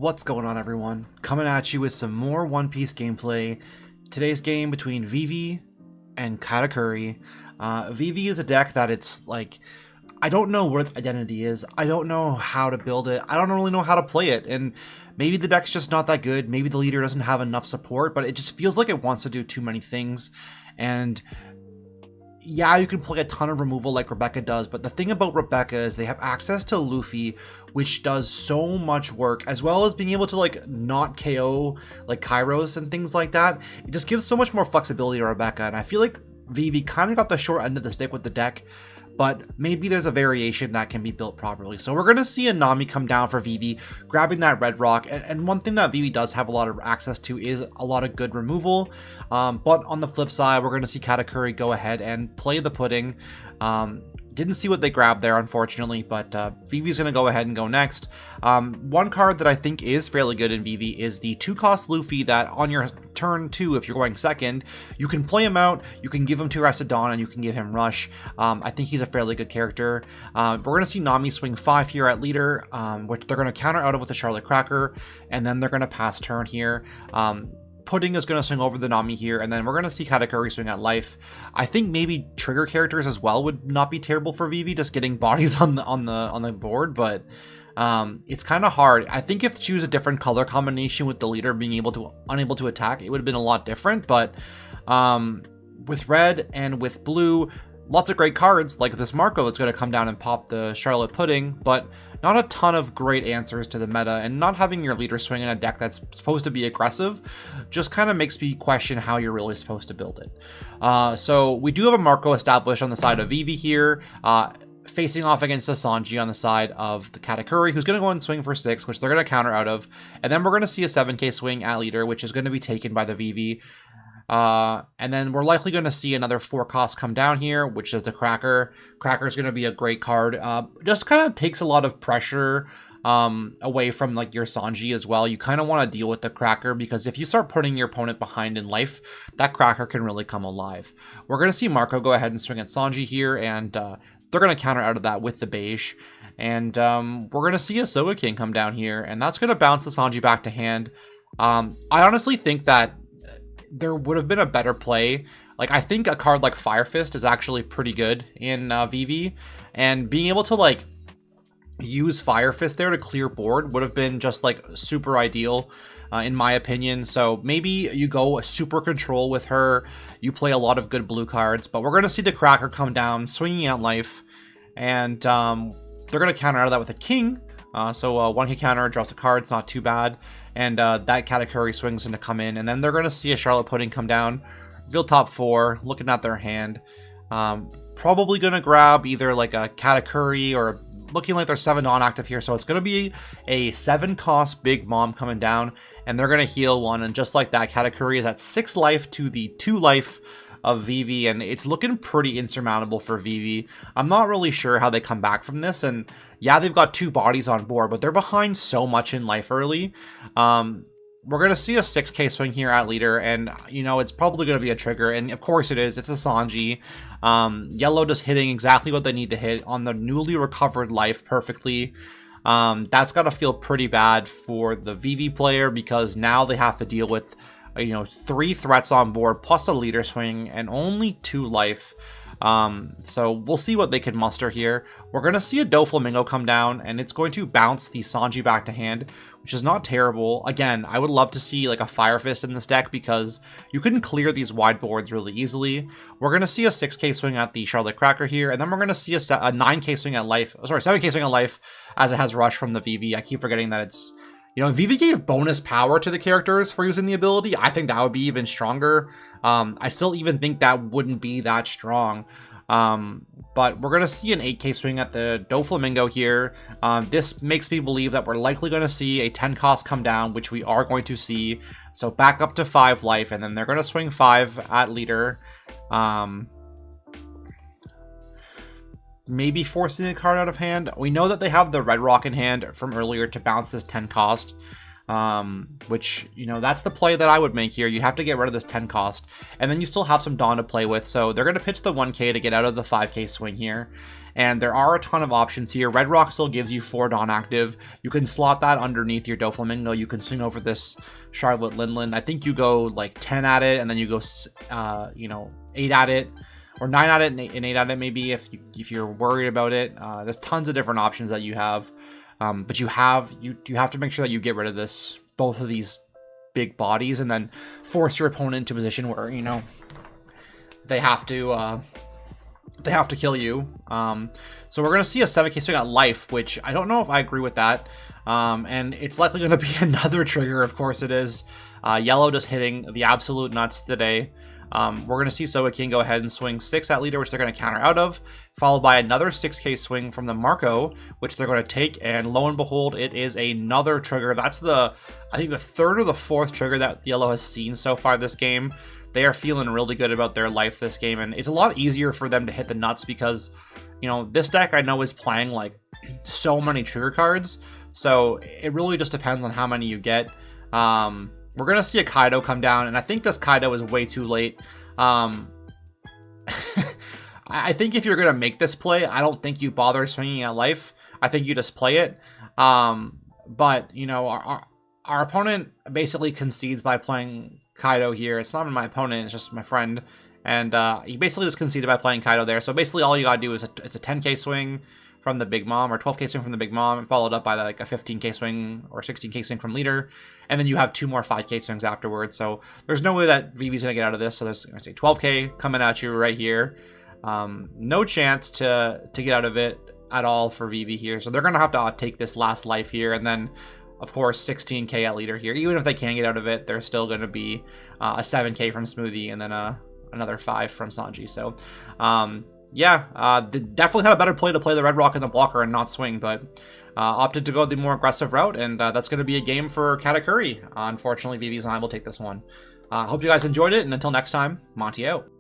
What's going on, everyone? Coming at you with some more One Piece gameplay. Today's game between Vivi and Katakuri. Vivi is a deck that it's like, I don't know what its identity is. I don't know how to build it. I don't really know how to play it. And maybe the deck's just not that good. Maybe the leader doesn't have enough support, but it just feels like it wants to do too many things. And yeah, you can play a ton of removal like Rebecca does, but the thing about Rebecca is they have access to Luffy, which does so much work, as well as being able to like not KO like Kairos and things like that. It just gives so much more flexibility to Rebecca, and I feel like Vivi kind of got the short end of the stick with the deck, but maybe there's a variation that can be built properly. So we're going to see a Nami come down for Vivi, grabbing that red rock. And one thing that Vivi does have a lot of access to is a lot of good removal. But on the flip side, we're going to see Katakuri go ahead and play the pudding. Didn't see what they grabbed there, unfortunately, but Vivi's going to go ahead and go next. One card that I think is fairly good in Vivi is the 2-cost Luffy that on your turn 2, if you're going second, you can play him out, you can give him 2 Arrested Dawn, and you can give him Rush. I think he's a fairly good character. We're going to see Nami swing 5 here at leader, which they're going to counter out of with the Charlotte Cracker, and then they're going to pass turn here. Pudding is going to swing over the Nami here, and then we're going to see Katakuri swing at life. I think maybe trigger characters as well would not be terrible for Vivi, just getting bodies on the board, but it's kind of hard. I think if choose a different color combination with the leader being unable to attack, it would have been a lot different, but with red and with blue, lots of great cards like this Marco. It's going to come down and pop the Charlotte Pudding, but not a ton of great answers to the meta, and not having your leader swing in a deck that's supposed to be aggressive just kind of makes me question how you're really supposed to build it. So we do have a Marco established on the side of Vivi here, facing off against a Sanji on the side of the Katakuri, who's going to go and swing for 6, which they're going to counter out of, and then we're going to see a 7k swing at leader, which is going to be taken by the Vivi. And then we're likely going to see another 4-cost come down here, which is the Cracker. Cracker is going to be a great card. Just kind of takes a lot of pressure away from like your Sanji as well. You kind of want to deal with the Cracker, because if you start putting your opponent behind in life, that Cracker can really come alive. We're going to see Marco go ahead and swing at Sanji here, and they're going to counter out of that with the beige. And we're going to see a Soga King come down here, and that's going to bounce the Sanji back to hand. I honestly think that there would have been a better play. Like, I think a card like Fire Fist is actually pretty good in Vivi, and being able to like use Fire Fist there to clear board would have been just like super ideal in my opinion. So maybe you go super control with her, you play a lot of good blue cards, but we're going to see the Cracker come down swinging at life, and they're going to counter out of that with a King. So 1k counter, draws a card, it's not too bad. And that Katakuri swings in to come in. And then they're going to see a Charlotte Pudding come down. Reveal top 4, looking at their hand. Probably going to grab either like a Katakuri, or looking like they're 7 non-active here. So it's going to be a 7-cost Big Mom coming down. And they're going to heal 1. And just like that, Katakuri is at 6 life to the 2 life of Vivi, and it's looking pretty insurmountable for Vivi. I'm not really sure how they come back from this, and yeah, they've got 2 bodies on board, but they're behind so much in life early. We're going to see a 6k swing here at leader, and you know, it's probably going to be a trigger, and of course it is. It's a Sanji. Yellow just hitting exactly what they need to hit on the newly recovered life perfectly. That's got to feel pretty bad for the Vivi player, because now they have to deal with 3 threats on board plus a leader swing and only 2 life. So we'll see what they can muster here. We're going to see a Doflamingo come down, and it's going to bounce the Sanji back to hand, which is not terrible. Again, I would love to see like a Fire Fist in this deck, because you can clear these wide boards really easily. We're going to see a 6k swing at the Charlotte Cracker here, and then we're going to see a 9k swing at life. Sorry, 7k swing at life, as it has Rush from the Vivi. I keep forgetting that it's... Vivi gave bonus power to the characters for using the ability. I think that would be even stronger. I still even think that wouldn't be that strong. But we're going to see an 8k swing at the Doflamingo here. This makes me believe that we're likely going to see a 10-cost come down, which we are going to see. So back up to 5 life, and then they're going to swing 5 at leader. Maybe forcing a card out of hand. We know that they have the red rock in hand from earlier to bounce this 10 cost. which, you know, that's the play that I would make here. You have to get rid of this 10 cost, and then you still have some Dawn to play with, so they're going to pitch the 1k to get out of the 5k swing here. And there are a ton of options here. Red Rock still gives you 4 Dawn active. You can slot that underneath your Doflamingo. You can swing over this Charlotte Linlin. I think you go like 10 at it, and then you go, you know, 8 at it, or 9 at it and 8 at it maybe if you're worried about it. There's tons of different options that you have, but you have to make sure that you get rid of both of these big bodies, and then force your opponent into a position where, you know, they have to kill you. So we're gonna see a 7k swing at life, which I don't know if I agree with that. And it's likely gonna be another trigger. Of course it is. Yellow just hitting the absolute nuts today. We're gonna see Soa King go ahead and swing 6 at leader, which they're gonna counter out of, followed by another 6k swing from the Marco, which they're gonna take, and lo and behold, it is another trigger. That's I think the 3rd or the 4th trigger that Yellow has seen so far this game. They are feeling really good about their life this game, and it's a lot easier for them to hit the nuts because, you know, this deck I know is playing like so many trigger cards, so it really just depends on how many you get. We're gonna see a Kaido come down, and I think this Kaido is way too late. I think if you're gonna make this play, I don't think you bother swinging at life. I think you just play it. But you know, our opponent basically concedes by playing Kaido here. It's not even my opponent, it's just my friend. And he basically just conceded by playing Kaido there. So basically all you gotta do is it's a 10k swing from the Big Mom, or 12k swing from the Big Mom, followed up by like a 15k swing or 16k swing from leader. And then you have 2 more 5k swings afterwards. So there's no way that Vivi's gonna get out of this. So there's, say, 12k coming at you right here. No chance to get out of it at all for Vivi here. So they're gonna have to take this last life here, and then of course 16k at leader here. Even if they can't get out of it, there's still going to be a 7k from Smoothie, and then another 5 from Sanji. So yeah, they definitely had a better play to play the Red Rock in the blocker and not swing, but opted to go the more aggressive route, and that's going to be a game for Katakuri. Unfortunately, Vivi's and I will take this one. Hope you guys enjoyed it, and until next time, Monty out.